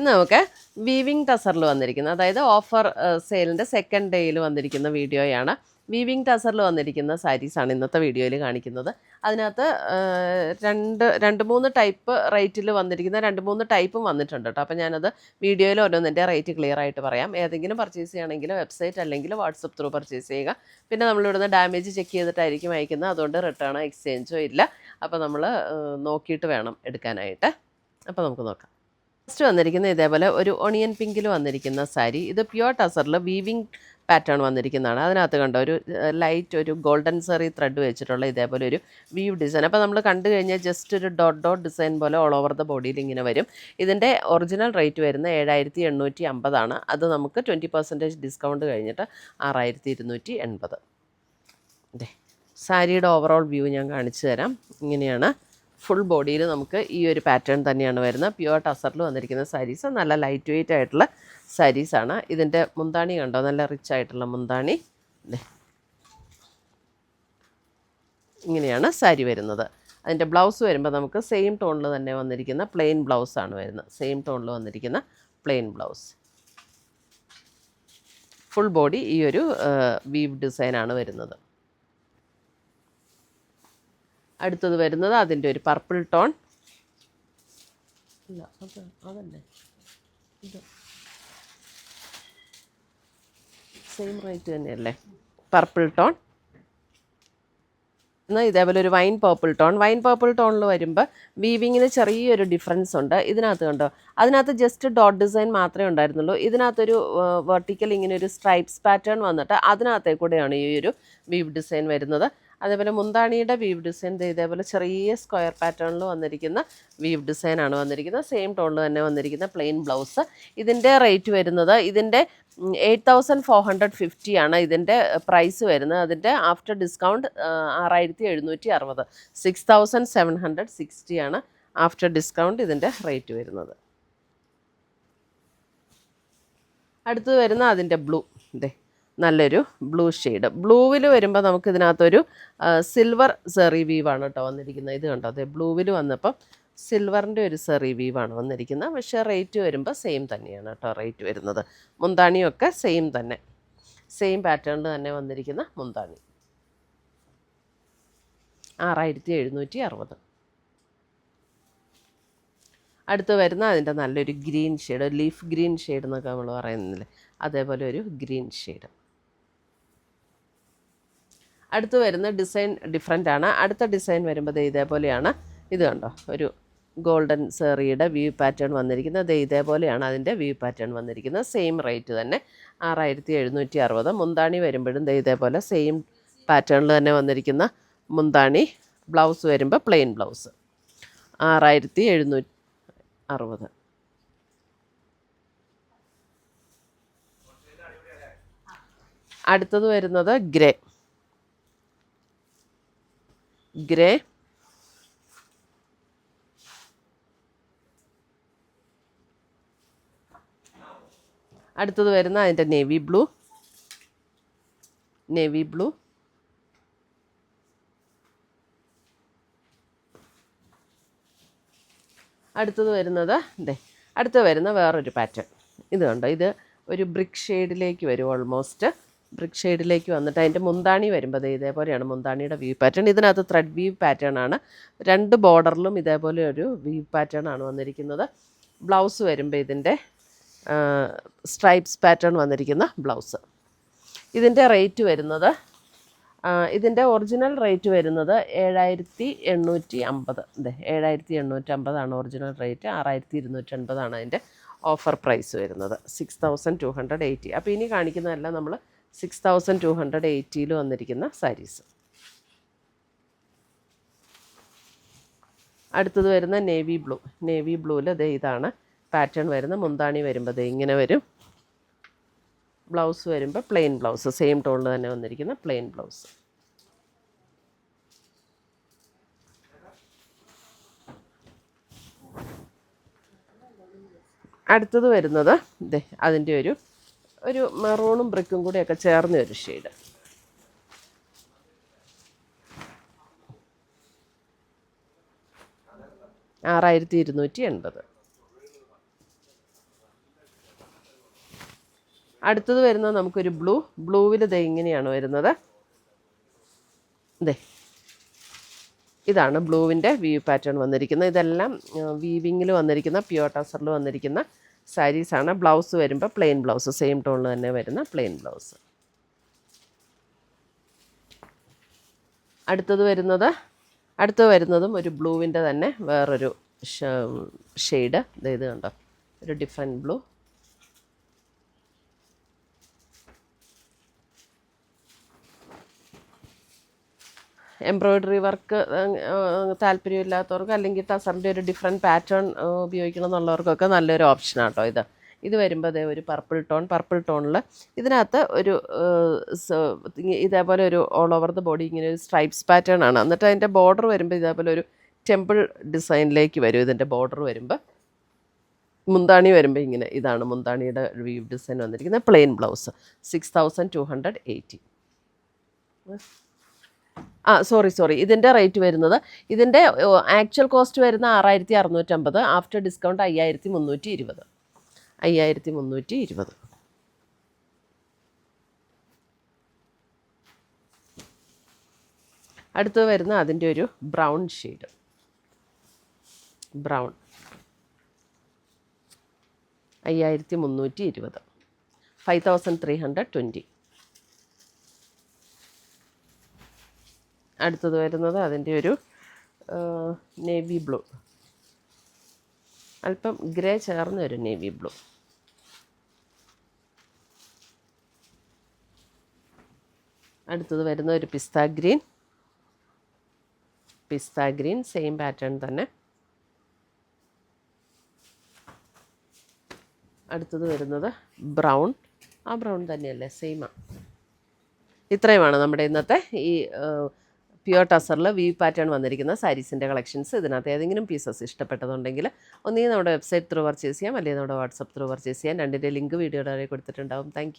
നമുക്ക് വീവിംഗ് ടസറിൽ വന്നിരിക്കുന്നത്, അതായത് ഓഫർ സെയിലിൻ്റെ സെക്കൻഡ് ഡേയിൽ വന്നിരിക്കുന്ന വീഡിയോയാണ്. വീവിംഗ് ടസറിൽ വന്നിരിക്കുന്ന സാരീസാണ് ഇന്നത്തെ വീഡിയോയിൽ കാണിക്കുന്നത്. അതിനകത്ത് രണ്ട് മൂന്ന് ടൈപ്പ് റേറ്റിൽ വന്നിരിക്കുന്ന 2-3 ടൈപ്പും വന്നിട്ടുണ്ട് കേട്ടോ. അപ്പോൾ ഞാനത് വീഡിയോയിൽ ഓരോന്നിൻ്റെ റേറ്റ് ക്ലിയർ ആയിട്ട് പറയാം. ഏതെങ്കിലും പർച്ചേസ് ചെയ്യണമെങ്കിൽ വെബ്സൈറ്റ് അല്ലെങ്കിൽ വാട്സപ്പ് ത്രൂ പർച്ചേസ് ചെയ്യുക. പിന്നെ നമ്മളിവിടുന്ന് ഡാമേജ് ചെക്ക് ചെയ്തിട്ടായിരിക്കും അയക്കുന്നത്, അതുകൊണ്ട് റിട്ടേണോ എക്സ്ചേഞ്ചോ ഇല്ല. അപ്പോൾ നമ്മൾ നോക്കിയിട്ട് വേണം എടുക്കാനായിട്ട്. അപ്പോൾ നമുക്ക് നോക്കാം. ഫസ്റ്റ് വന്നിരിക്കുന്ന ഇതേപോലെ ഒരു ഒണിയൻ പിങ്കിൽ വന്നിരിക്കുന്ന സാരി. ഇത് പ്യുവർ ടസറിൽ വീവിങ് പാറ്റേൺ വന്നിരിക്കുന്നതാണ്. അതിനകത്ത് കണ്ടോ ഒരു ലൈറ്റ് ഒരു ഗോൾഡൻ സെറി ത്രെഡ് വെച്ചിട്ടുള്ള ഇതേപോലെ ഒരു വീവ് ഡിസൈൻ. അപ്പോൾ നമ്മൾ കണ്ടു കഴിഞ്ഞാൽ ജസ്റ്റ് ഒരു ഡോട്ട് ഡിസൈൻ പോലെ ഓൾ ഓവർ ദ ബോഡിയിൽ ഇങ്ങനെ വരും. ഇതിൻ്റെ ഒറിജിനൽ റേറ്റ് വരുന്ന 7850 അത് നമുക്ക് 20% ഡിസ്കൗണ്ട് കഴിഞ്ഞിട്ട് 6280. അതെ, സാരിയുടെ ഓവറോൾ വ്യൂ ഞാൻ കാണിച്ചു തരാം. ഇങ്ങനെയാണ്. ഫുൾ ബോഡിയിൽ നമുക്ക് ഈ ഒരു പാറ്റേൺ തന്നെയാണ് വരുന്നത്. പ്യുവർ ടസറിൽ വന്നിരിക്കുന്ന സാരീസ് നല്ല ലൈറ്റ് വെയ്റ്റ് ആയിട്ടുള്ള സാരീസാണ്. ഇതിൻ്റെ മുന്താണി കണ്ടോ, നല്ല റിച്ച് ആയിട്ടുള്ള മുന്താണി. ഇങ്ങനെയാണ് സാരി വരുന്നത്. അതിൻ്റെ ബ്ലൗസ് വരുമ്പോൾ നമുക്ക് സെയിം ടോണിൽ തന്നെ വന്നിരിക്കുന്ന പ്ലെയിൻ ബ്ലൗസാണ് വരുന്നത്. സെയിം ടോണിൽ വന്നിരിക്കുന്ന പ്ലെയിൻ ബ്ലൗസ്. ഫുൾ ബോഡി ഈ ഒരു വീവ് ഡിസൈനാണ് വരുന്നത്. അടുത്തത് വരുന്നത് അതിൻ്റെ ഒരു പർപ്പിൾ ടോൺ. ഇല്ല, അതല്ലേ ഇത് സെയിം റേറ്റ് തന്നെയല്ലേ. പർപ്പിൾ ടോൺ എന്നാൽ ഇതേപോലെ ഒരു wine purple tone. Wine purple ടോണിൽ വരുമ്പോൾ വീവിങ്ങിന് ചെറിയൊരു ഡിഫറൻസ് ഉണ്ട്. ഇതിനകത്ത് കണ്ടോ, അതിനകത്ത് ജസ്റ്റ് ഡോട്ട് ഡിസൈൻ മാത്രമേ ഉണ്ടായിരുന്നുള്ളൂ. ഇതിനകത്തൊരു വെർട്ടിക്കൽ ഇങ്ങനെ ഒരു സ്ട്രൈപ്സ് പാറ്റേൺ വന്നിട്ട് അതിനകത്തേക്കൂടെയാണ് ഈ ഒരു വീവ് ഡിസൈൻ വരുന്നത്. അതേപോലെ മുന്താണിയുടെ വീവ് ഡിസൈൻ ഇതേപോലെ ചെറിയ സ്ക്വയർ പാറ്റേണിൽ വന്നിരിക്കുന്ന വീവ് ഡിസൈനാണ് വന്നിരിക്കുന്നത്. സെയിം ടോണിൽ തന്നെ വന്നിരിക്കുന്ന പ്ലെയിൻ ബ്ലൗസ്. ഇതിൻ്റെ റേറ്റ് വരുന്നത് ഇതിൻ്റെ 8450 ആണ് ഇതിൻ്റെ പ്രൈസ് വരുന്നത്. അതിൻ്റെ ആഫ്റ്റർ ഡിസ്കൗണ്ട് 6760. 6760 ആണ് ആഫ്റ്റർ ഡിസ്കൗണ്ട് ഇതിൻ്റെ റേറ്റ് വരുന്നത്. അടുത്തത് വരുന്ന അതിൻ്റെ ബ്ലൂ. ഇതേ നല്ലൊരു ബ്ലൂ ഷെയ്ഡ്. ബ്ലൂവിൽ വരുമ്പോൾ നമുക്ക് ഇതിനകത്തൊരു സിൽവർ സെറി വീവാണ് കേട്ടോ വന്നിരിക്കുന്നത്. ഇത് കണ്ടോ, അതെ ബ്ലൂവിൽ വന്നപ്പം സിൽവറിൻ്റെ ഒരു സെറി വീവാണ് വന്നിരിക്കുന്നത്. പക്ഷേ റേറ്റ് വരുമ്പോൾ സെയിം തന്നെയാണ് കേട്ടോ റേറ്റ് വരുന്നത്. മുന്താണിയൊക്കെ സെയിം തന്നെ, സെയിം പാറ്റേണിൽ തന്നെ വന്നിരിക്കുന്ന മുന്താണി. 6760. അടുത്ത് വരുന്ന അതിൻ്റെ നല്ലൊരു green shade, leaf green shade എന്നൊക്കെ നമ്മൾ പറയുന്നില്ലേ, അതേപോലെ ഒരു ഗ്രീൻ ഷെയ്ഡ്. അടുത്ത് വരുന്ന ഡിസൈൻ ഡിഫറെൻ്റ് ആണ്. അടുത്ത ഡിസൈൻ വരുമ്പോൾ ഇതേപോലെയാണ്. ഇത് കണ്ടോ, ഒരു ഗോൾഡൻ സെറിയുടെ വ്യൂ പാറ്റേൺ വന്നിരിക്കുന്നത്. ഇതേപോലെയാണ് അതിൻ്റെ വ്യൂ പാറ്റേൺ വന്നിരിക്കുന്നത്. സെയിം റേറ്റ് തന്നെ 6760. മുന്താണി വരുമ്പോഴും ഇതേപോലെ സെയിം പാറ്റേണിൽ തന്നെ വന്നിരിക്കുന്ന മുന്താണി. ബ്ലൗസ് വരുമ്പോൾ പ്ലെയിൻ ബ്ലൗസ്. 6760. അടുത്തത് വരുന്നത് ഗ്രേ. അടുത്തത് വരുന്ന അതിൻ്റെ നേവി ബ്ലൂ. അടുത്തത് വരുന്നത് അടുത്ത് വരുന്ന വേറൊരു പാറ്റേൺ. ഇത് കണ്ടോ, ഇത് ഒരു ബ്രിക്ക് ഷെയ്ഡിലേക്ക് വരും. ഓൾമോസ്റ്റ് ബ്രിക്ക് ഷെയ്ഡിലേക്ക് വന്നിട്ട് അതിൻ്റെ മുന്താണി വരുമ്പോൾ ഇതേപോലെയാണ് മുന്താണിയുടെ വ്യൂ പാറ്റേൺ. ഇതിനകത്ത് ത്രെഡ് വീവ് പാറ്റേൺ ആണ്. 2 ബോർഡറിലും ഇതേപോലെ ഒരു വീവ് പാറ്റേൺ ആണ് വന്നിരിക്കുന്നത്. ബ്ലൗസ് വരുമ്പോൾ ഇതിൻ്റെ സ്ട്രൈപ്സ് പാറ്റേൺ വന്നിരിക്കുന്ന ബ്ലൗസ്. ഇതിൻ്റെ റേറ്റ് വരുന്നത് ഇതിൻ്റെ ഒറിജിനൽ റേറ്റ് വരുന്നത് 7850. 7850 ഒറിജിനൽ റേറ്റ്. 6280 അതിൻ്റെ ഓഫർ പ്രൈസ് വരുന്നത്. 6280. അപ്പോൾ ഇനി കാണിക്കുന്നതെല്ലാം നമ്മൾ 6280 വന്നിരിക്കുന്ന സാരീസ്. അടുത്തത് വരുന്ന നേവി ബ്ലൂവിൽ ഇതാണ് പാറ്റേൺ വരുന്ന. മുന്താണി വരുമ്പോൾ ഇങ്ങനെ വരും. ബ്ലൗസ് വരുമ്പോൾ പ്ലെയിൻ ബ്ലൗസ്. സെയിം ടോണിൽ തന്നെ വന്നിരിക്കുന്ന പ്ലെയിൻ ബ്ലൗസ്. അടുത്തത് വരുന്നത് അതിൻ്റെ ഒരു മെറൂണും ബ്രിക്കും കൂടെയൊക്കെ ചേർന്ന ഒരു ഷെയ്ഡ്. 6280. അടുത്തത് വരുന്നത് നമുക്കൊരു ബ്ലൂവിൽ ദേ ഇങ്ങനെയാണ് വരുന്നത്. ദേ ഇതാണ് ബ്ലൂവിൻ്റെ വീവ് പാറ്റേൺ വന്നിരിക്കുന്നത്. ഇതെല്ലാം വീവിങ്ങിൽ വന്നിരിക്കുന്ന പ്യുവർ ടസറിൽ വന്നിരിക്കുന്ന സാരീസാണ്. ബ്ലൗസ് വരുമ്പോൾ പ്ലെയിൻ ബ്ലൗസ്, സെയിം ടോണിൽ തന്നെ വരുന്ന പ്ലെയിൻ ബ്ലൗസ്. അടുത്തത് വരുന്നതും ഒരു ബ്ലൂവിൻ്റെ തന്നെ വേറൊരു ഷെയ്ഡ്. ഇത് കണ്ടോ, ഒരു ഡിഫറെൻറ്റ് ബ്ലൂ. എംബ്രോയ്ഡറി വർക്ക് താല്പര്യമില്ലാത്തവർക്ക് അല്ലെങ്കിൽ ടസറിൻ്റെ ഒരു ഡിഫറെൻറ്റ് പാറ്റേൺ ഉപയോഗിക്കണം എന്നുള്ളവർക്കൊക്കെ നല്ലൊരു ഓപ്ഷനാണ് കേട്ടോ ഇത് വരുമ്പോൾ അതേ ഒരു പർപ്പിൾ ടോണിൽ ഇതിനകത്ത് ഒരു ഇതേപോലെ ഒരു ഓൾ ഓവർ ദ ബോഡി ഇങ്ങനെ ഒരു സ്ട്രൈപ്സ് പാറ്റേൺ ആണ്. എന്നിട്ട് അതിൻ്റെ ബോർഡർ വരുമ്പോൾ ഇതേപോലെ ഒരു ടെമ്പിൾ ഡിസൈനിലേക്ക് വരും. ഇതിൻ്റെ ബോർഡർ വരുമ്പോൾ മുന്താണി വരുമ്പോൾ ഇങ്ങനെ ഇതാണ് മുന്താണിയുടെ വീവ് ഡിസൈൻ വന്നിരിക്കുന്നത്. Plain blouse 6280. സോറി ഇതിൻ്റെ റേറ്റ് വരുന്നത്, ഇതിൻ്റെ ആക്ച്വൽ കോസ്റ്റ് വരുന്ന 6650, ആഫ്റ്റർ ഡിസ്കൗണ്ട് 5320. അടുത്തത് വരുന്ന അതിൻ്റെ ഒരു ബ്രൗൺ ഷെയ്ഡ്, 5320, 5320. അടുത്തത് വരുന്നത് അതിൻ്റെ ഒരു നേവി ബ്ലൂ, അല്പം ഗ്രേ ചേർന്ന ഒരു നേവി ബ്ലൂ. അടുത്തത് വരുന്ന ഒരു പിസ്ത ഗ്രീൻ, സെയിം പാറ്റേൺ തന്നെ. അടുത്തത് വരുന്നത് ബ്രൗൺ തന്നെയല്ലേ, സെയിമാണ്. ഇത്രയുമാണ് നമ്മുടെ ഇന്നത്തെ ഈ പ്യുവർ ടസറിൽ വീവ് പാറ്റേൺ വന്നിരിക്കുന്ന സാരീസിൻ്റെ കളക്ഷൻസ്. ഇതിനകത്ത് ഏതെങ്കിലും പീസസ് ഇഷ്ടപ്പെട്ടതുണ്ടെങ്കിൽ ഒന്നുകിൽ നമ്മുടെ വെബ്സൈറ്റ് ത്രൂ പർച്ചേസ് ചെയ്യാം, അല്ലെങ്കിൽ നമ്മുടെ വാട്സപ്പ് ത്രൂ പർച്ചേസ് ചെയ്യാം. രണ്ടിൻ്റെ ലിങ്ക് വീഡിയോയുടെ കൊടുത്തിട്ടുണ്ടാവും. താങ്ക്